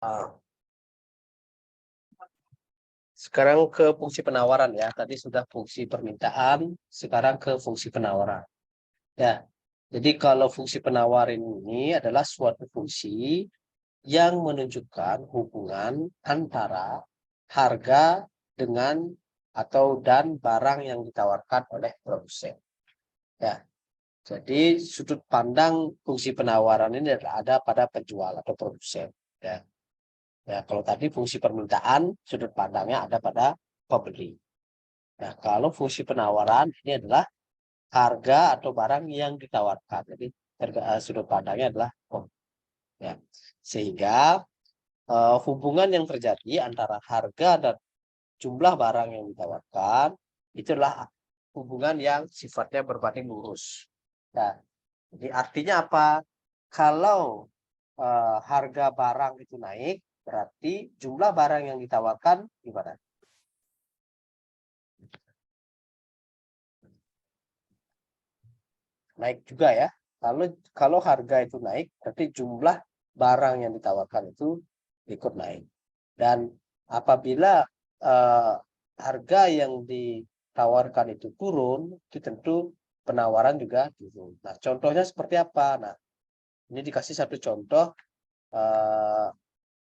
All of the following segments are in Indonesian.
Ah, sekarang ke fungsi penawaran ya. Tadi sudah fungsi permintaan, sekarang ke fungsi penawaran. Ya, jadi kalau fungsi penawaran ini adalah suatu fungsi yang menunjukkan hubungan antara harga dengan atau dan barang yang ditawarkan oleh produsen. Ya, jadi sudut pandang fungsi penawaran ini adalah ada pada penjual atau produsen. Ya. Ya, kalau tadi fungsi permintaan, sudut pandangnya ada pada pembeli. Nah, kalau fungsi penawaran ini adalah harga atau barang yang ditawarkan. Jadi sudut pandangnya adalah ya. Sehingga hubungan yang terjadi antara harga dan jumlah barang yang ditawarkan itulah hubungan yang sifatnya berbanding lurus. Nah, jadi artinya apa? Kalau harga barang itu naik, berarti jumlah barang yang ditawarkan gimana? Naik juga ya. Kalau harga itu naik, berarti jumlah barang yang ditawarkan itu ikut naik. Dan apabila harga yang ditawarkan itu turun, itu tentu penawaran juga turun. Nah, contohnya seperti apa? Nah, ini dikasih satu contoh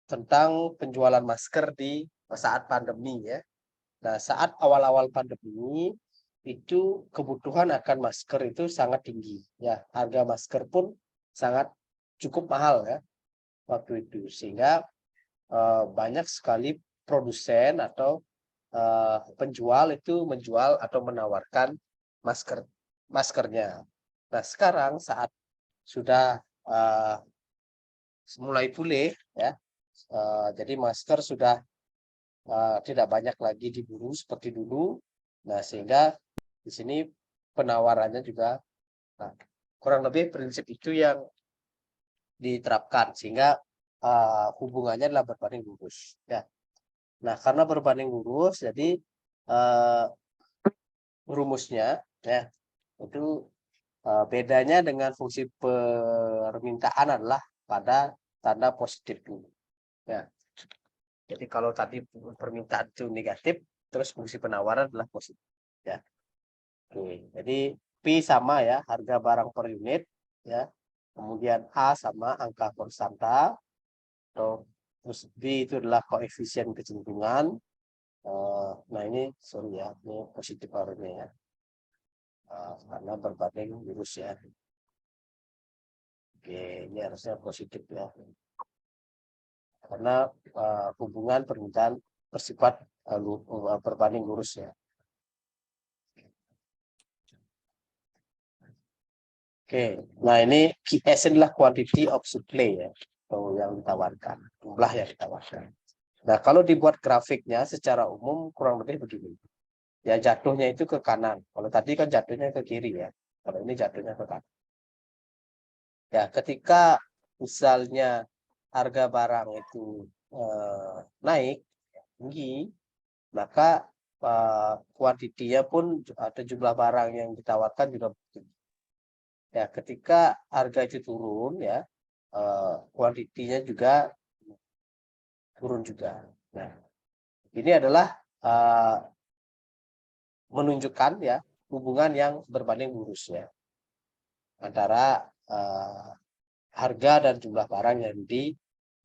tentang penjualan masker di saat pandemi ya. Nah, saat awal-awal pandemi itu kebutuhan akan masker itu sangat tinggi ya. Harga masker pun sangat cukup mahal ya waktu itu, sehingga banyak sekali produsen atau penjual itu menjual atau menawarkan maskernya. Nah, sekarang saat sudah mulai pulih ya, jadi masker sudah tidak banyak lagi diburu seperti dulu. Nah, sehingga di sini penawarannya juga, nah, kurang lebih prinsip itu yang diterapkan sehingga hubungannya adalah berbanding lurus. Ya. Nah, karena berbanding lurus, jadi rumusnya ya itu bedanya dengan fungsi permintaan adalah pada tanda positif dulu. Ya. Jadi kalau tadi permintaan itu negatif, terus fungsi penawaran adalah positif. Ya. Oke, jadi P sama ya, harga barang per unit ya. Kemudian A sama angka konstanta, atau terus B itu adalah koefisien kecenderungan. Nah ini sorry ya, ini positif harusnya ya. Karena berbanding lurus ya. Oke, ini harusnya positif ya. Karena hubungan permintaan bersifat berbanding lurus ya. Oke, nah ini QS adalah quantity of supply ya, atau yang ditawarkan, jumlah yang ditawarkan. Nah, kalau dibuat grafiknya secara umum kurang lebih begini. Ya, jatuhnya itu ke kanan. Kalau tadi kan jatuhnya ke kiri ya. Kalau ini jatuhnya ke kanan. Ya, ketika misalnya harga barang itu naik tinggi, maka kuantitinya pun atau jumlah barang yang ditawarkan juga tinggi. Ya, ketika harga itu turun ya, kuantitinya juga turun juga. Nah, ini adalah menunjukkan ya hubungan yang berbanding lurus ya antara harga dan jumlah barang yang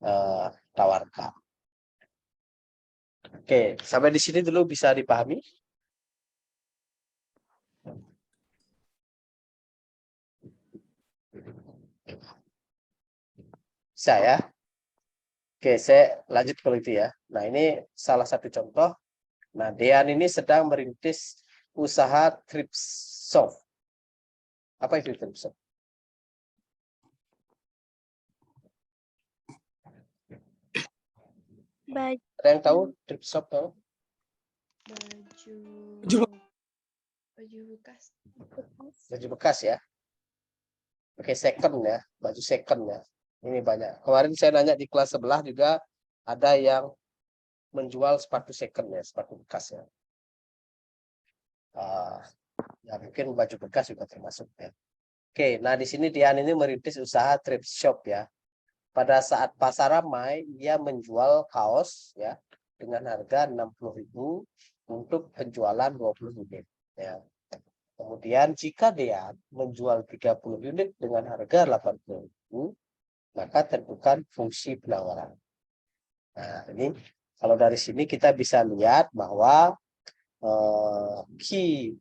ditawarkan. Oke, sampai di sini dulu bisa dipahami? Bisa ya? Oke, saya lanjut kalau itu ya. Nah, ini salah satu contoh. Nah, Dean ini sedang merintis usaha thrift shop. Apa itu thrift shop? Baju. Ada yang tahu thrift shop tahu? Baju bekas. Baju bekas ya. Oke, second ya, baju second ya. Ini banyak. Kemarin saya nanya di kelas sebelah juga ada yang menjual sepatu second ya, sepatu bekas ya. Ya mungkin baju bekas juga termasuk ya. Oke, nah di sini Dian ini merintis usaha thrift shop ya. pada saat pasar ramai ia menjual kaos ya dengan harga 60.000 untuk penjualan 20 unit ya. Kemudian jika dia menjual 30 unit dengan harga 80.000, maka tentukan fungsi penawaran. Nah, ini kalau dari sini kita bisa lihat bahwa key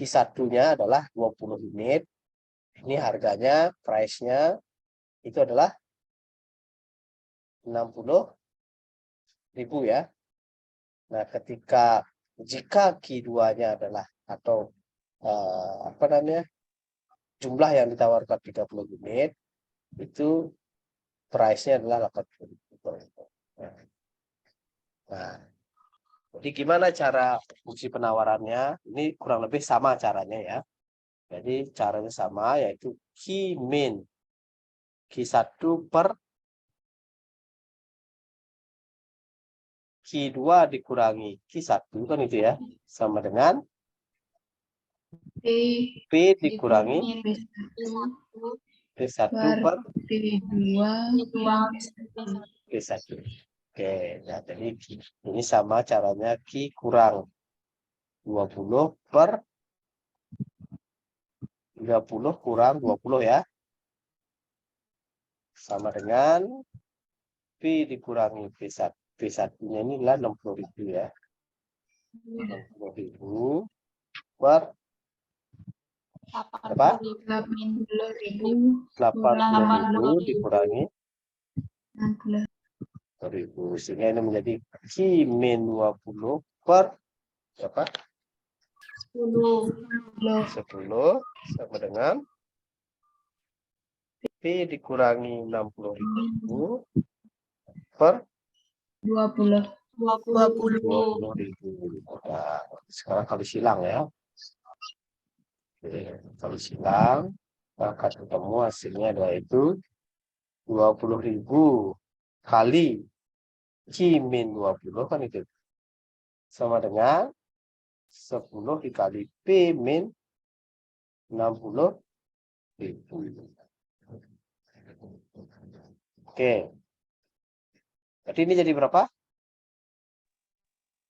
satunya adalah 20 unit. Ini harganya, price-nya itu adalah 60.000 ya. Nah, jika Q2-nya adalah atau jumlah yang ditawarkan 30 unit, itu price-nya adalah 80.000. Nah, jadi gimana cara fungsi penawarannya? Ini kurang lebih sama caranya ya. Jadi caranya sama, yaitu Q-min Q1 per Q2 dikurangi Q1 kan itu ya, sama dengan P dikurangi P1 per P1. Oke, nah jadi ini sama caranya Q kurang 20 per 30 kurang 20 ya. Sama dengan P dikurangi P1. P1-nya ini adalah 60.000 ya. 60.000 per berapa? 80.000 dikurangi 60.000. Sehingga ini menjadi Q-min 20 per berapa? 10 sama dengan P dikurangi 60.000 per 20. 20.000. Nah, sekarang kali silang ya. Oke, kali silang maka ketemu hasilnya adalah itu 20.000 kali Q-min 20 kan itu sama dengan 10 dikali P min 60.000. Oke. Jadi ini jadi berapa?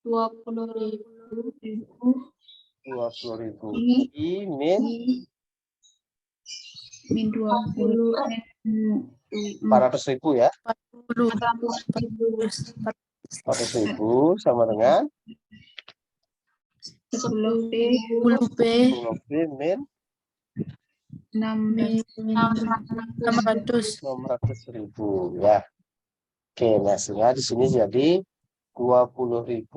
20.000 20.000 I min min 20 400.000 ya. 400.000 sama dengan 10 10P min 600.000 ya. Oke, nah sehingga di sini jadi 20.000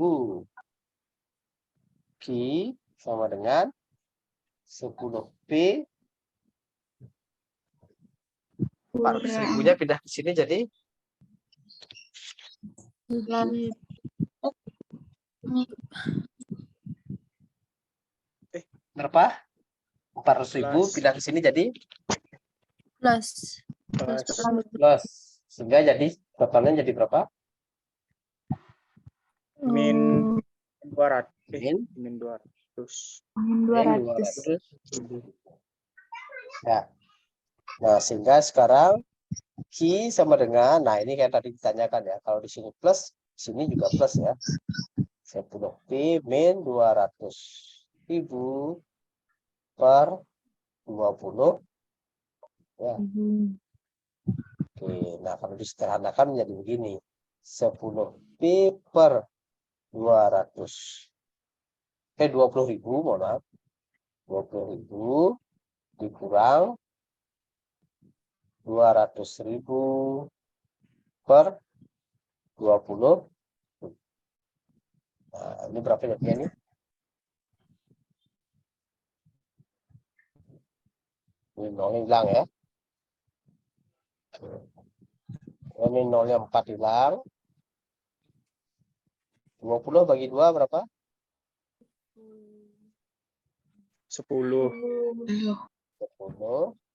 Q sama dengan 10P. 400.000-nya pindah ke sini jadi berapa? 400.000 pindah ke sini jadi plus sehingga jadi totalnya jadi berapa? Min 200. Min Min 200. Min 200. Ya. Nah, sehingga sekarang Q sama dengan, nah ini kayak tadi ditanyakan ya, kalau di sini plus, sini juga plus ya. 10P min 200.000 per 20 ya. Oke, nah kalau disederhanakan menjadi begini. 10P per 200. 20.000, mohon maaf. 20.000 dikurang 200.000 per 20. Nah, ini berapa jadinya nih? Ini nolnya hilang ya. Ini nolnya 4 hilang. 20 bagi 2 berapa? 10. 10.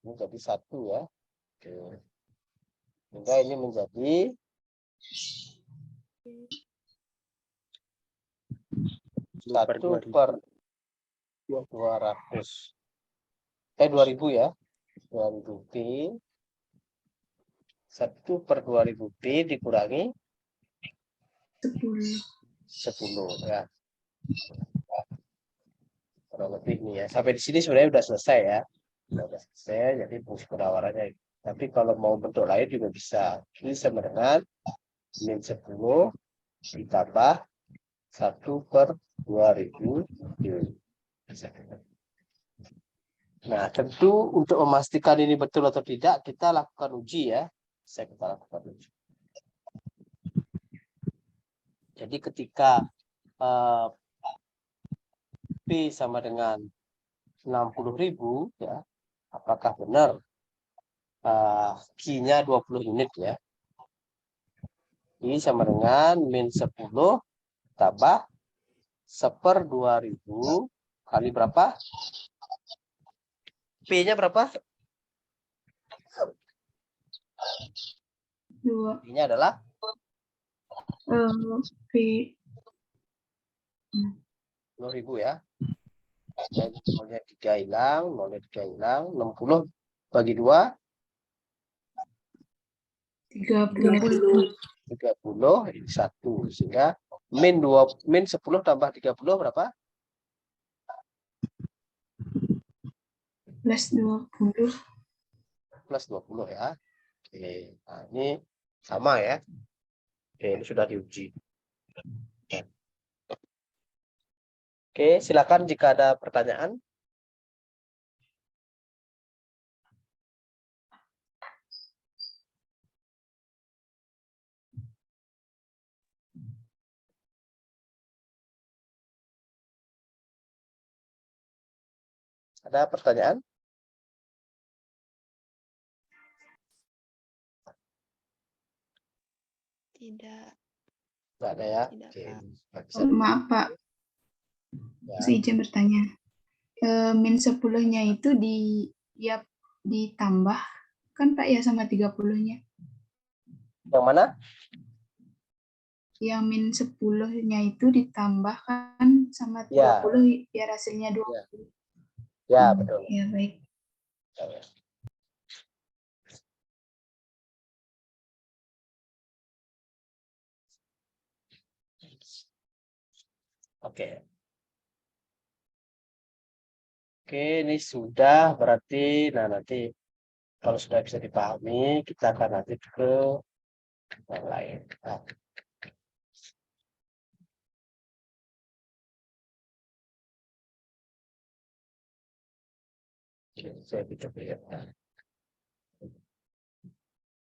Ini jadi 1 ya. Oke. Sehingga ini menjadi 1 per 200. 2000 ya. 2000 P 1/2000 P dikurangi 10. 10 ya. Kurang lebih ini ya. Sampai di sini sebenarnya udah selesai ya. Udah selesai, jadi fungsi penawarannya. Tapi kalau mau bentuk lain juga bisa. Ini sama dengan min 10 ditambah 1/2000. Nah, tentu untuk memastikan ini betul atau tidak, kita lakukan uji ya. Kita lakukan uji. Jadi ketika P sama dengan 60.000 ya, apakah benar Q-nya 20 unit ya? Ini sama dengan min 10 tambah 1/2000 kali berapa? P-nya berapa? 2. P-nya adalah P. 10.000 ya. Nolnya 3 hilang, 60 bagi 2 30. 30 ini 1 sehingga min 10 tambah 30 berapa? Plus 20. Plus 20 ya. Oke, nah ini sama ya. Oke, ini sudah diuji. Oke, silakan jika ada pertanyaan. Ada pertanyaan? Tidak. Nggak ada ya? Tidak, Oke. Pak. Nggak bisa. Maaf Pak, Ya. saya izin bertanya. Min 10-nya itu ditambah kan Pak ya sama 30-nya. Yang mana? Yang min 10-nya itu ditambahkan sama Ya. 20 biar hasilnya 20. Ya, betul. Ya baik. Ya. Oke. Oke, ini sudah berarti, nah nanti kalau sudah bisa dipahami, kita akan lanjut ke yang lain. Nah. Oke, saya coba ya.